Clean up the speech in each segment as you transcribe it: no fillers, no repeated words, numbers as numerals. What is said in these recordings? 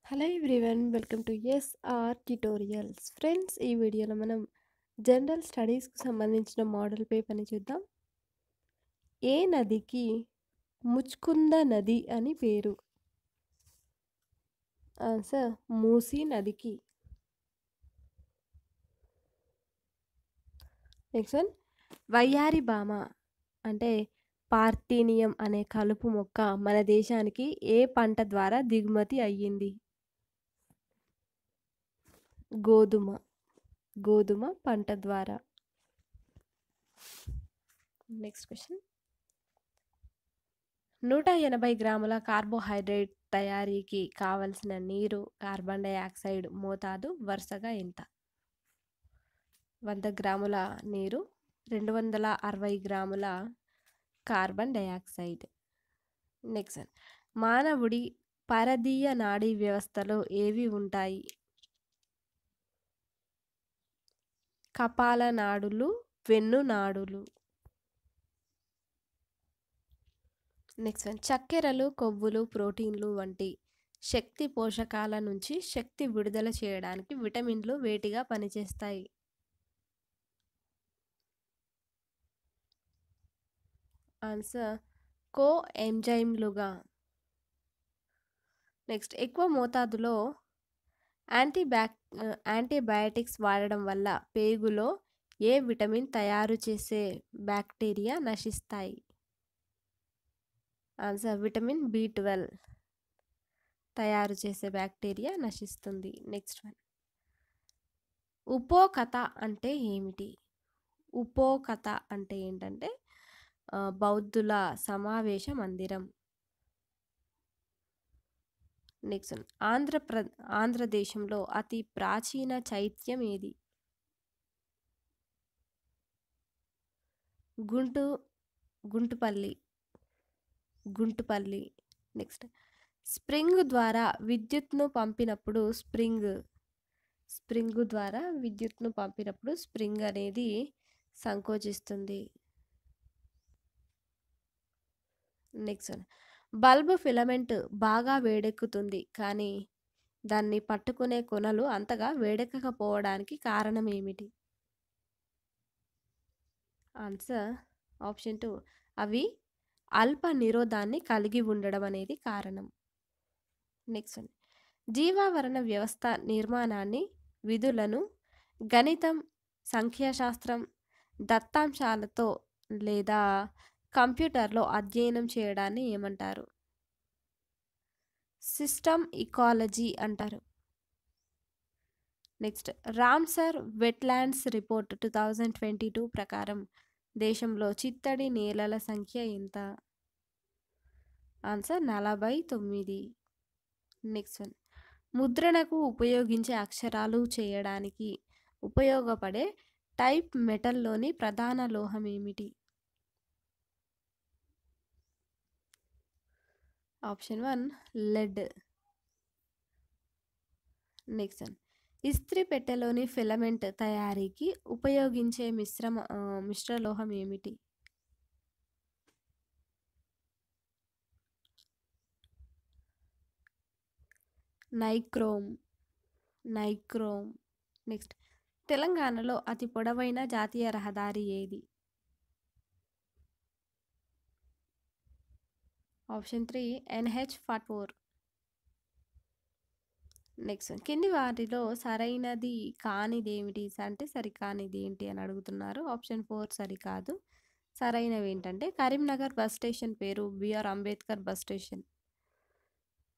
Hello everyone, welcome to SR tutorials. Friends, ఈ వీడియోలో మనం జనరల్ స్టడీస్కి సంబంధించిన మోడల్ పేపర్ని చూద్దాం. ఏ నదికి ముచ్కుంద నది అని పేరు? ఆన్సర్ మూసీ నదికి. నెక్స్ట్ వన్, వయ్యారి భామ అంటే పార్థేనియం అనే కలుపు మొక్క మన దేశానికి ఏ పంట ద్వారా దిగుమతి అయ్యింది? గోధుమ పంట ద్వారా. నెక్స్ట్ క్వశ్చన్, 180 గ్రాముల కార్బోహైడ్రేట్ తయారీకి కావలసిన నీరు, కార్బన్ డయాక్సైడ్ మోతాదు వరుసగా ఎంత? 100 గ్రాముల నీరు, 260 గ్రాముల కార్బన్ డయాక్సైడ్. నెక్స్ట్, మానవుడి పరదీయ నాడీ వ్యవస్థలో ఏవి ఉంటాయి? కపాల నాడులు, వెన్ను నాడులు. నెక్స్ట్ వన్, చక్కెరలు, కొవ్వులు, ప్రోటీన్లు వంటి శక్తి పోషకాల నుంచి శక్తి విడుదల చేయడానికి విటమిన్లు వేటిగా పనిచేస్తాయి? ఆన్సర్ కో ఎంజైమ్లుగా. నెక్స్ట్, ఎక్కువ మోతాదులో యాంటీబయాటిక్స్ వాడడం వల్ల పేగులో ఏ విటమిన్ తయారు చేసే బ్యాక్టీరియా నశిస్తాయి? ఆన్సర్ విటమిన్ B12 తయారు చేసే బ్యాక్టీరియా నశిస్తుంది. నెక్స్ట్ వన్, ఉపోకథ అంటే ఏమిటి? ఉపోకథ అంటే ఏంటంటే బౌద్ధుల సమావేశ మందిరం. నెక్స్ట్ వన్, ఆంధ్రదేశంలో అతి ప్రాచీన చైత్యం ఏది? గుంటుపల్లి. నెక్స్ట్, స్ప్రింగ్ ద్వారా విద్యుత్ను పంపినప్పుడు స్ప్రింగ్ అనేది సంకోచిస్తుంది. నెక్స్ట్ వన్, బల్బు ఫిలమెంట్ బాగా వేడెక్కుతుంది కానీ దాన్ని పట్టుకునే కొనలు అంతగా వేడెక్కకపోవడానికి కారణం ఏమిటి? ఆన్సర్ ఆప్షన్ 2, అవి అల్ప నిరోధాన్ని కలిగి ఉండడం అనేది కారణం. నెక్స్ట్ వన్, జీవావరణ వ్యవస్థ నిర్మాణాన్ని, విధులను గణితం, సంఖ్యాశాస్త్రం, దత్తాంశాలతో లేదా కంప్యూటర్లో అధ్యయనం చేయడాన్ని ఏమంటారు? సిస్టమ్ ఇకాలజీ అంటారు. నెక్స్ట్, రామ్సర్ వెట్లాండ్స్ రిపోర్ట్ 2022 ప్రకారం దేశంలో చిత్తడి నేలల సంఖ్య ఎంత? ఆన్సర్ 49. నెక్స్ట్ వన్, ముద్రణకు ఉపయోగించే అక్షరాలు చేయడానికి ఉపయోగపడే టైప్ మెటల్లోని ప్రధాన లోహం ఏమిటి? Option 1, lead. నెక్స్ట్ వన్, ఇస్త్రీ పెట్టెలోని ఫిలమెంట్ తయారీకి ఉపయోగించే మిశ్రలోహం ఏమిటి? నైక్రోమ్. నెక్స్ట్, తెలంగాణలో అతి పొడవైన జాతీయ రహదారి ఏది? Option 3, NH-44. నెక్స్ట్, కింది వాటిలో సరైనది కానిది ఏమిటి అంటే సరికానిది ఏంటి అని అడుగుతున్నారు. ఆప్షన్ 4 సరికాదు. సరైనవి ఏంటంటే కరీంనగర్ బస్ స్టేషన్ పేరు బిఆర్ అంబేద్కర్ బస్ స్టేషన్.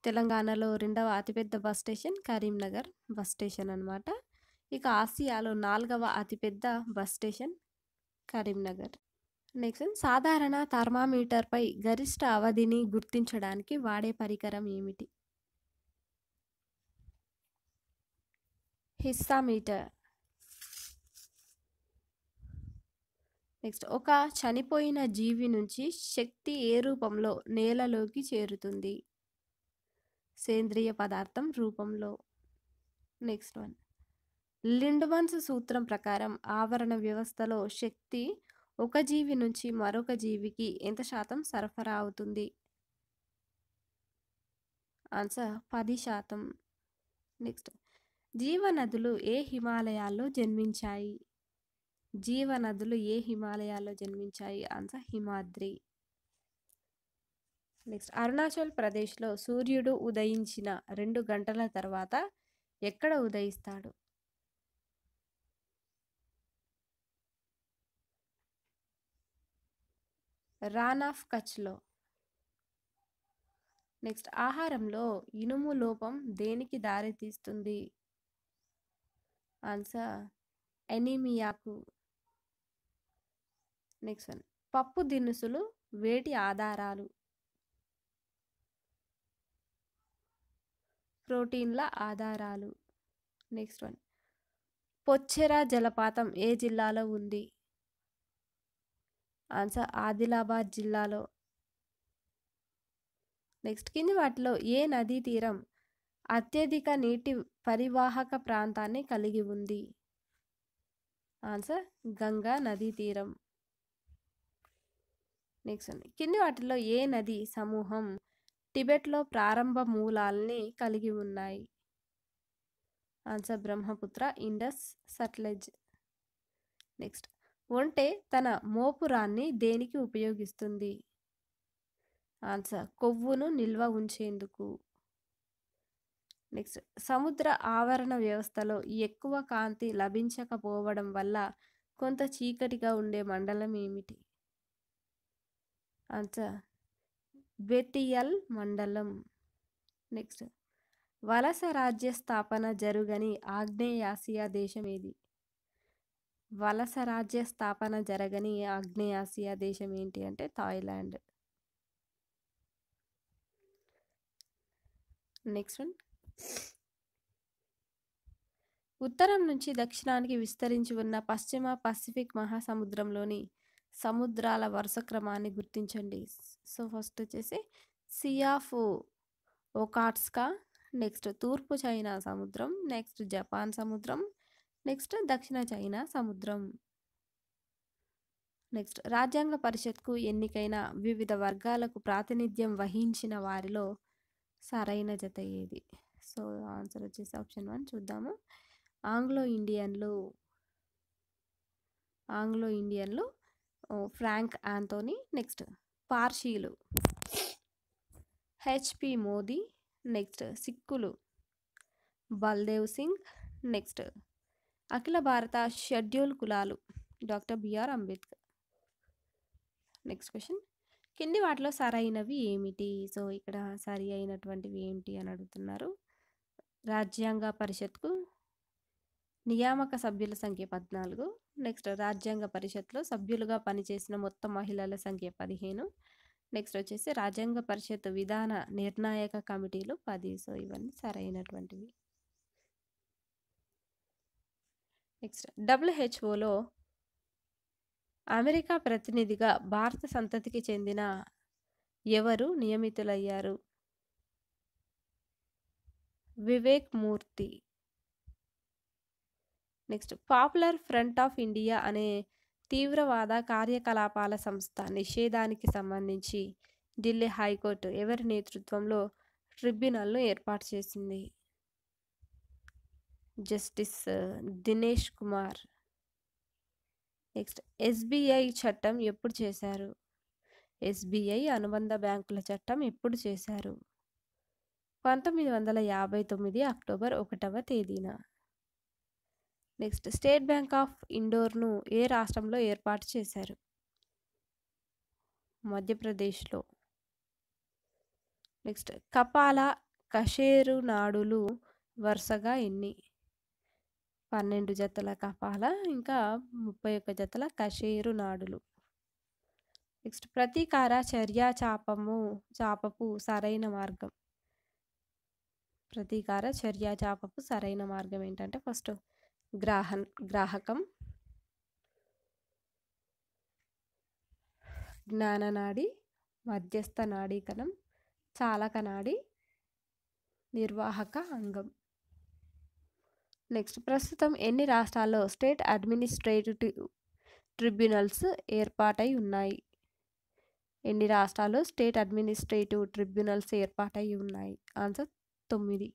తెలంగాణలో 2వ అతిపెద్ద bus station Karimnagar bus station అన్నమాట. ఇక ఆసియాలో 4వ అతిపెద్ద బస్ స్టేషన్ కరీంనగర్. నెక్స్ట్, సాధారణ థర్మామీటర్పై గరిష్ట అవధిని గుర్తించడానికి వాడే పరికరం ఏమిటి? హిస్సామీటర్. నెక్స్ట్, ఒక చనిపోయిన జీవి నుంచి శక్తి ఏ రూపంలో నేలలోకి చేరుతుంది? సేంద్రియ పదార్థం రూపంలో. నెక్స్ట్ వన్, లిండ్మన్స్ సూత్రం ప్రకారం ఆవరణ వ్యవస్థలో శక్తి ఒక జీవి నుంచి మరొక జీవికి ఎంత శాతం సరఫరా అవుతుంది? ఆన్సర్ 10%. నెక్స్ట్ జీవనదులు ఏ హిమాలయాల్లో జన్మించాయి? జీవనదులు ఏ హిమాలయాల్లో జన్మించాయి? ఆన్సర్ హిమాద్రి. నెక్స్ట్ అరుణాచల్ ప్రదేశ్లో సూర్యుడు ఉదయించిన 2 గంటల తర్వాత ఎక్కడ ఉదయిస్తాడు? రాన్ ఆఫ్ కచ్లో. నెక్స్ట్ ఆహారంలో ఇనుము లోపం దేనికి దారితీస్తుంది? ఆన్సర్ ఎనీమియాకు. నెక్స్ట్ వన్ పప్పు దినుసులు వేటి ఆధారాలు? ప్రోటీన్ల ఆధారాలు. నెక్స్ట్ వన్ పొచ్చెర జలపాతం ఏ జిల్లాలో ఉంది? ఆన్సర్ ఆదిలాబాద్ జిల్లాలో. నెక్స్ట్ కింది వాటిలో ఏ నదీ తీరం అత్యధిక నీటి పరివాహక ప్రాంతాన్ని కలిగి ఉంది? ఆన్సర్ గంగా నదీ తీరం. నెక్స్ట్ కింది వాటిలో ఏ నది సమూహం టిబెట్లో ప్రారంభ మూలాల్ని కలిగి ఉన్నాయి? Answer Brahmaputra, Indus, Sutlej. Next ఒంటె తన మోపురాన్ని దేనికి ఉపయోగిస్తుంది? ఆన్సర్ కొవ్వును నిల్వ ఉంచేందుకు. నెక్స్ట్ సముద్ర ఆవరణ వ్యవస్థలో ఎక్కువ కాంతి లభించకపోవడం వల్ల కొంత చీకటిగా ఉండే మండలం ఏమిటి? ఆన్సర్ బెతియల్ మండలం. నెక్స్ట్ వలస రాజ్య స్థాపన జరుగని ఆగ్నేయాసియా దేశం ఏది? వలస రాజ్య స్థాపన జరగని ఆగ్నేయాసియా దేశం ఏంటి అంటే థాయిలాండ్. నెక్స్ట్ వన్ ఉత్తరం నుంచి దక్షిణానికి విస్తరించి ఉన్న పశ్చిమ పసిఫిక్ మహాసముద్రంలోని సముద్రాల వరుస క్రమాన్ని గుర్తించండి. సో ఫస్ట్ వచ్చేసి సీ ఆఫ్ ఓకాట్స్కా, నెక్స్ట్ తూర్పు చైనా సముద్రం, నెక్స్ట్ జపాన్ సముద్రం, నెక్స్ట్ దక్షిణ చైనా సముద్రం. నెక్స్ట్ రాజ్యాంగ పరిషత్కు ఎన్నికైన వివిధ వర్గాలకు ప్రాతినిధ్యం వహించిన వారిలో సరైన జత ఏది? సో ఆన్సర్ వచ్చేసి ఆప్షన్ 1 చూద్దాము. ఆంగ్లో ఇండియన్లు ఫ్రాంక్ ఆంథోనీ, నెక్స్ట్ పార్షీలు హెచ్పి మోదీ, నెక్స్ట్ సిక్కులు బల్దేవ్ సింగ్, నెక్స్ట్ అఖిల భారత షెడ్యూల్ కులాలు doctor BR Ambedkar. Next question కింది వాటిలో సరైనవి ఏమిటి? సో ఇక్కడ సరి అయినటువంటివి ఏంటి అని అడుగుతున్నారు. రాజ్యాంగ పరిషత్కు నియామక సభ్యుల సంఖ్య 14. నెక్స్ట్ రాజ్యాంగ పరిషత్లో సభ్యులుగా పనిచేసిన మొత్తం మహిళల సంఖ్య 15. నెక్స్ట్ వచ్చేసి రాజ్యాంగ పరిషత్ విధాన నిర్ణాయక కమిటీలు 10. సో ఇవన్నీ సరైనటువంటివి. నెక్స్ట్ డబ్ల్యూహెచ్ఓలో అమెరికా ప్రతినిధిగా భారత సంతతికి చెందిన ఎవరు నియమితులయ్యారు? Vivek Murthy. Next Popular Front of India అనే తీవ్రవాద కార్యకలాపాల సంస్థ నిషేధానికి సంబంధించి ఢిల్లీ హైకోర్టు ఎవరి నేతృత్వంలో ట్రిబ్యునల్ను ఏర్పాటు చేసింది? Justice Dinesh Kumar. Next SBI చట్టం ఎప్పుడు చేశారు? ఎస్బీఐ అనుబంధ బ్యాంకుల చట్టం ఎప్పుడు చేశారు? 1959 అక్టోబర్ 1వ తేదీన. నెక్స్ట్ స్టేట్ బ్యాంక్ ఆఫ్ ఇండోర్ను ఏ రాష్ట్రంలో ఏర్పాటు చేశారు? మధ్యప్రదేశ్లో. నెక్స్ట్ కపాల కషేరు నాడులు వరుసగా ఎన్ని? 12 జతల కపాల, ఇంకా 31 జతల కషేరు నాడులు. నెక్స్ట్ ప్రతీకార చర్యా చాపపు సరైన మార్గం. ప్రతీకార చర్యా చాపపు సరైన మార్గం ఏంటంటే ఫస్ట్ గ్రాహకం, జ్ఞాననాడి, మధ్యస్థ నాడీకణం, చాలక నాడి, నిర్వాహక అంగం. నెక్స్ట్ ప్రస్తుతం ఎన్ని రాష్ట్రాల్లో స్టేట్ అడ్మినిస్ట్రేటివ్ ట్రిబ్యునల్స్ ఏర్పాటై ఉన్నాయి? ఎన్ని రాష్ట్రాల్లో స్టేట్ అడ్మినిస్ట్రేటివ్ ట్రిబ్యునల్స్ ఏర్పాటై ఉన్నాయి? ఆన్సర్ 9.